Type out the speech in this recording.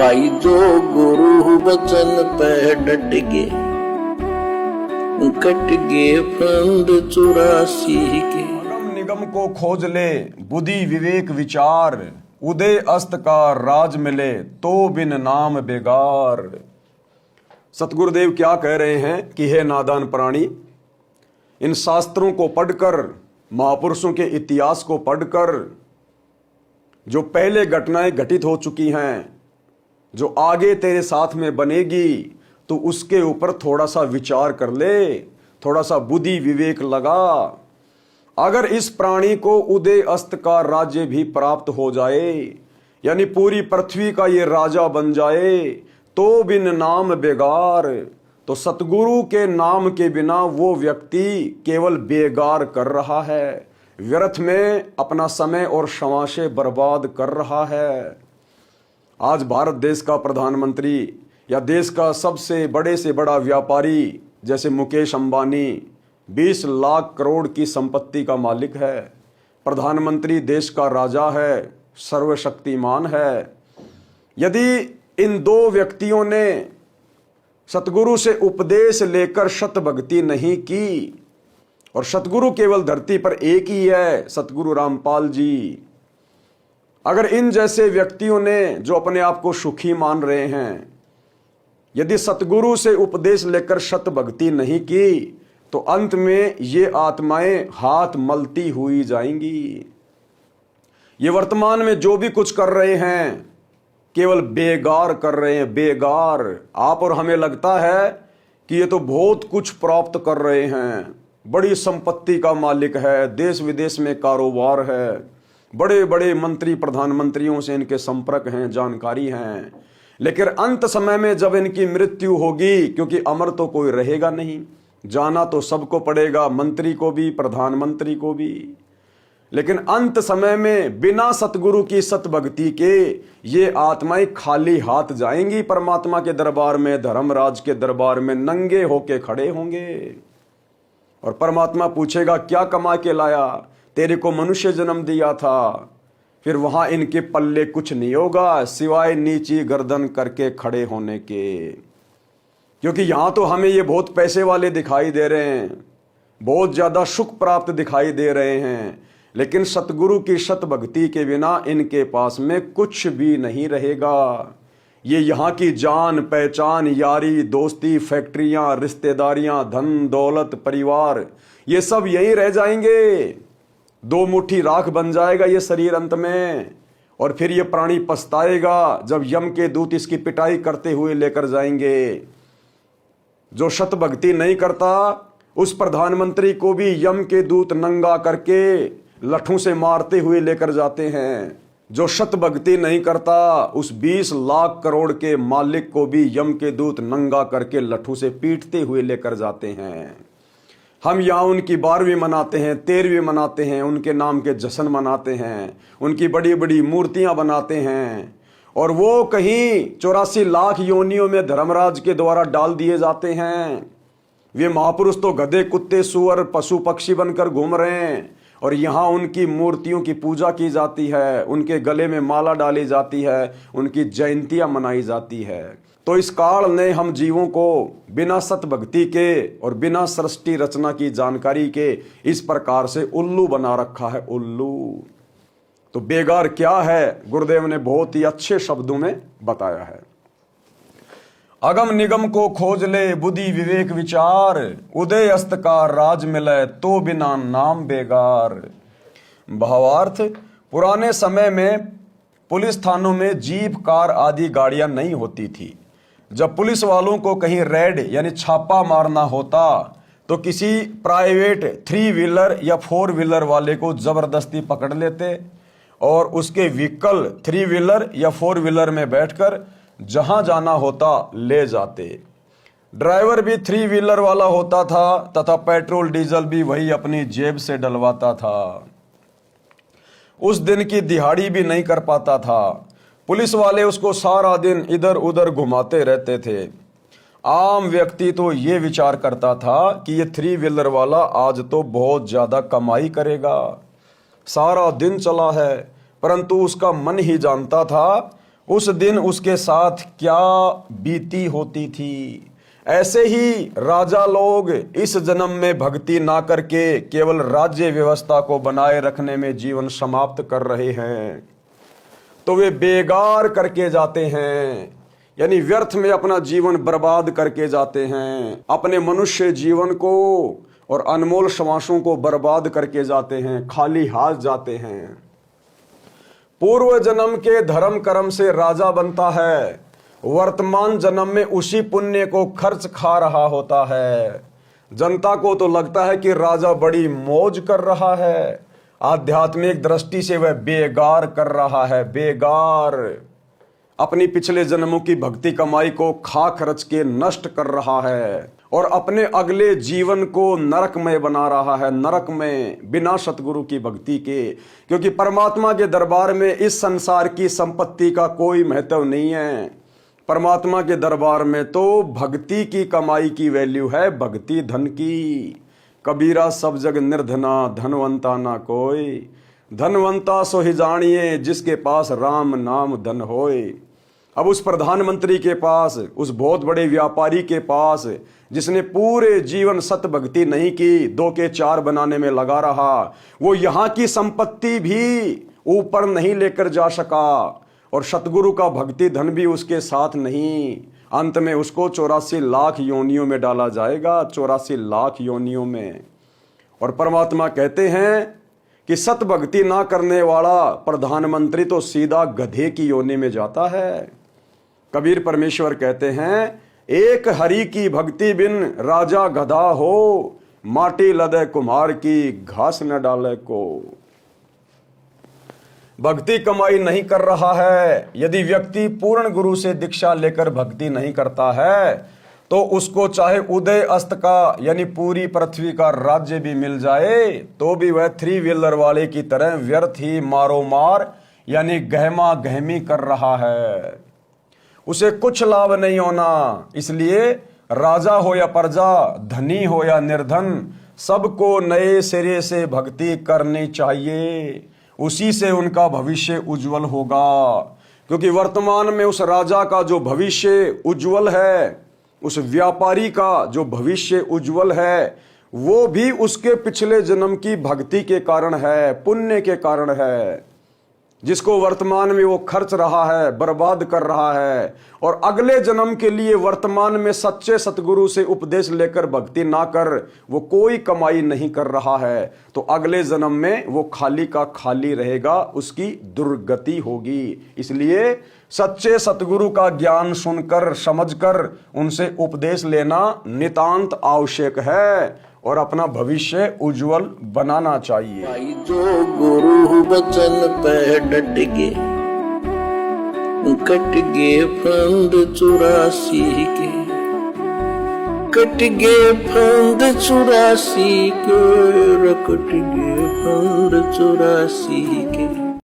भाई जो गुरु वचन पे डट गए, कट गए फंद 84 के। अगम निगम को खोज ले बुद्धि विवेक विचार, उदय अस्त का राज मिले तो बिन नाम बेगार। सतगुरुदेव क्या कह रहे हैं कि हे नादान प्राणी, इन शास्त्रों को पढ़कर, महापुरुषों के इतिहास को पढ़कर जो पहले घटनाएं घटित हो चुकी हैं, जो आगे तेरे साथ में बनेगी, तो उसके ऊपर थोड़ा सा विचार कर ले, थोड़ा सा बुद्धि विवेक लगा। अगर इस प्राणी को उदय अस्त का राज्य भी प्राप्त हो जाए, यानी पूरी पृथ्वी का ये राजा बन जाए, तो बिन नाम बेगार, तो सतगुरु के नाम के बिना वो व्यक्ति केवल बेगार कर रहा है, व्यर्थ में अपना समय और शमाशे बर्बाद कर रहा है। आज भारत देश का प्रधानमंत्री या देश का सबसे बड़े से बड़ा व्यापारी जैसे मुकेश अंबानी 20 लाख करोड़ की संपत्ति का मालिक है, प्रधानमंत्री देश का राजा है, सर्वशक्तिमान है। यदि इन दो व्यक्तियों ने सतगुरु से उपदेश लेकर शत भक्ति नहीं की, और सतगुरु केवल धरती पर एक ही है, सतगुरु रामपाल जी, अगर इन जैसे व्यक्तियों ने जो अपने आप को सुखी मान रहे हैं, यदि सतगुरु से उपदेश लेकर शत भक्ति नहीं की, तो अंत में ये आत्माएं हाथ मलती हुई जाएंगी। ये वर्तमान में जो भी कुछ कर रहे हैं केवल बेगार कर रहे हैं, बेगार। आप और हमें लगता है कि ये तो बहुत कुछ प्राप्त कर रहे हैं, बड़ी संपत्ति का मालिक है, देश विदेश में कारोबार है, बड़े बड़े मंत्री प्रधानमंत्रियों से इनके संपर्क हैं, जानकारी हैं। लेकिन अंत समय में जब इनकी मृत्यु होगी, क्योंकि अमर तो कोई रहेगा नहीं, जाना तो सबको पड़ेगा, मंत्री को भी प्रधानमंत्री को भी, लेकिन अंत समय में बिना सतगुरु की सतभक्ति के ये आत्माएं खाली हाथ जाएंगी परमात्मा के दरबार में, धर्मराज के दरबार में नंगे होके खड़े होंगे। और परमात्मा पूछेगा क्या कमा के लाया, तेरे को मनुष्य जन्म दिया था। फिर वहां इनके पल्ले कुछ नहीं होगा सिवाय नीची गर्दन करके खड़े होने के। क्योंकि यहां तो हमें ये बहुत पैसे वाले दिखाई दे रहे हैं, बहुत ज्यादा सुख प्राप्त दिखाई दे रहे हैं, लेकिन सतगुरु की शत भक्ति के बिना इनके पास में कुछ भी नहीं रहेगा। ये यहाँ की जान पहचान, यारी दोस्ती, फैक्ट्रियां, रिश्तेदारियां, धन दौलत, परिवार, ये सब यहीं रह जाएंगे। दो मुट्ठी राख बन जाएगा ये शरीर अंत में। और फिर ये प्राणी पछताएगा जब यम के दूत इसकी पिटाई करते हुए लेकर जाएंगे। जो शत भक्ति नहीं करता उस प्रधानमंत्री को भी यम के दूत नंगा करके लठों से मारते हुए लेकर जाते हैं। जो शत भक्ति नहीं करता उस 20 लाख करोड़ के मालिक को भी यम के दूत नंगा करके लठों से पीटते हुए लेकर जाते हैं। हम यहाँ उनकी 12वीं मनाते हैं, 13वीं मनाते हैं, उनके नाम के जश्न मनाते हैं, उनकी बड़ी बड़ी मूर्तियां बनाते हैं, और वो कहीं 84 लाख योनियों में धर्मराज के द्वारा डाल दिए जाते हैं। वे महापुरुष तो गधे कुत्ते सुअर पशु पक्षी बनकर घूम रहे हैं, और यहाँ उनकी मूर्तियों की पूजा की जाती है, उनके गले में माला डाली जाती है, उनकी जयंतियां मनाई जाती है। तो इस काल ने हम जीवों को बिना सतभक्ति के और बिना सृष्टि रचना की जानकारी के इस प्रकार से उल्लू बना रखा है, उल्लू। तो बेगार क्या है, गुरुदेव ने बहुत ही अच्छे शब्दों में बताया है। अगम निगम को खोज ले बुद्धि विवेक विचार, उदय अस्त का राज मिले तो बिना नाम बेगार। भावार्थ, पुराने समय में पुलिस थानों में जीप कार आदि गाड़ियां नहीं होती थी। जब पुलिस वालों को कहीं रेड यानी छापा मारना होता तो किसी प्राइवेट 3 व्हीलर या 4 व्हीलर वाले को जबरदस्ती पकड़ लेते और उसके व्हीकल 3 व्हीलर या 4 व्हीलर में बैठकर जहां जाना होता ले जाते। ड्राइवर भी 3 व्हीलर वाला होता था तथा पेट्रोल डीजल भी वही अपनी जेब से डलवाता था। उस दिन की दिहाड़ी भी नहीं कर पाता था। पुलिस वाले उसको सारा दिन इधर उधर घुमाते रहते थे। आम व्यक्ति तो ये विचार करता था कि ये 3 व्हीलर वाला आज तो बहुत ज्यादा कमाई करेगा, सारा दिन चला है, परंतु उसका मन ही जानता था उस दिन उसके साथ क्या बीती होती थी। ऐसे ही राजा लोग इस जन्म में भक्ति ना करके केवल राज्य व्यवस्था को बनाए रखने में जीवन समाप्त कर रहे हैं, तो वे बेगार करके जाते हैं, यानी व्यर्थ में अपना जीवन बर्बाद करके जाते हैं, अपने मनुष्य जीवन को और अनमोल श्वासों को बर्बाद करके जाते हैं, खाली हाथ जाते हैं। पूर्व जन्म के धर्म कर्म से राजा बनता है, वर्तमान जन्म में उसी पुण्य को खर्च खा रहा होता है। जनता को तो लगता है कि राजा बड़ी मौज कर रहा है, आध्यात्मिक दृष्टि से वह बेगार कर रहा है, बेगार अपनी पिछले जन्मों की भक्ति कमाई को खा खर्च के नष्ट कर रहा है और अपने अगले जीवन को नरकमय बना रहा है, नरक में, बिना सतगुरु की भक्ति के। क्योंकि परमात्मा के दरबार में इस संसार की संपत्ति का कोई महत्व नहीं है। परमात्मा के दरबार में तो भक्ति की कमाई की वैल्यू है, भक्ति धन की। कबीरा सब जग निर्धना, धनवंता ना कोई, धनवंता सो ही जानिए जिसके पास राम नाम धन होए। अब उस प्रधानमंत्री के पास, उस बहुत बड़े व्यापारी के पास, जिसने पूरे जीवन सत भक्ति नहीं की, 2 के 4 बनाने में लगा रहा, वो यहाँ की संपत्ति भी ऊपर नहीं लेकर जा सका और सतगुरु का भक्ति धन भी उसके साथ नहीं। अंत में उसको 84 लाख योनियों में डाला जाएगा, 84 लाख योनियों में। और परमात्मा कहते हैं कि सत भक्ति ना करने वाला प्रधानमंत्री तो सीधा गधे की योनि में जाता है। कबीर परमेश्वर कहते हैं, एक हरि की भक्ति बिन राजा गधा हो, माटी लदे कुम्हार की घास न डाले को। भक्ति कमाई नहीं कर रहा है। यदि व्यक्ति पूर्ण गुरु से दीक्षा लेकर भक्ति नहीं करता है तो उसको चाहे उदय अस्त का यानी पूरी पृथ्वी का राज्य भी मिल जाए तो भी वह 3 व्हीलर वाले की तरह व्यर्थ ही मारो मार यानी गहमा गहमी कर रहा है। उसे कुछ लाभ नहीं होना। इसलिए राजा हो या प्रजा, धनी हो या निर्धन, सबको नए सिरे से भक्ति करनी चाहिए। उसी से उनका भविष्य उज्जवल होगा। क्योंकि वर्तमान में उस राजा का जो भविष्य उज्जवल है, उस व्यापारी का जो भविष्य उज्जवल है, वो भी उसके पिछले जन्म की भक्ति के कारण है, पुण्य के कारण है, जिसको वर्तमान में वो खर्च रहा है, बर्बाद कर रहा है। और अगले जन्म के लिए वर्तमान में सच्चे सतगुरु से उपदेश लेकर भक्ति ना कर वो कोई कमाई नहीं कर रहा है, तो अगले जन्म में वो खाली का खाली रहेगा, उसकी दुर्गति होगी। इसलिए सच्चे सतगुरु का ज्ञान सुनकर समझकर उनसे उपदेश लेना नितांत आवश्यक है और अपना भविष्य उज्जवल बनाना चाहिए। भाई जो गुरु वचन पे डट गे, कट गे फंद 84 के, कट गे फंद 84 के, कट गे फंद 84 के।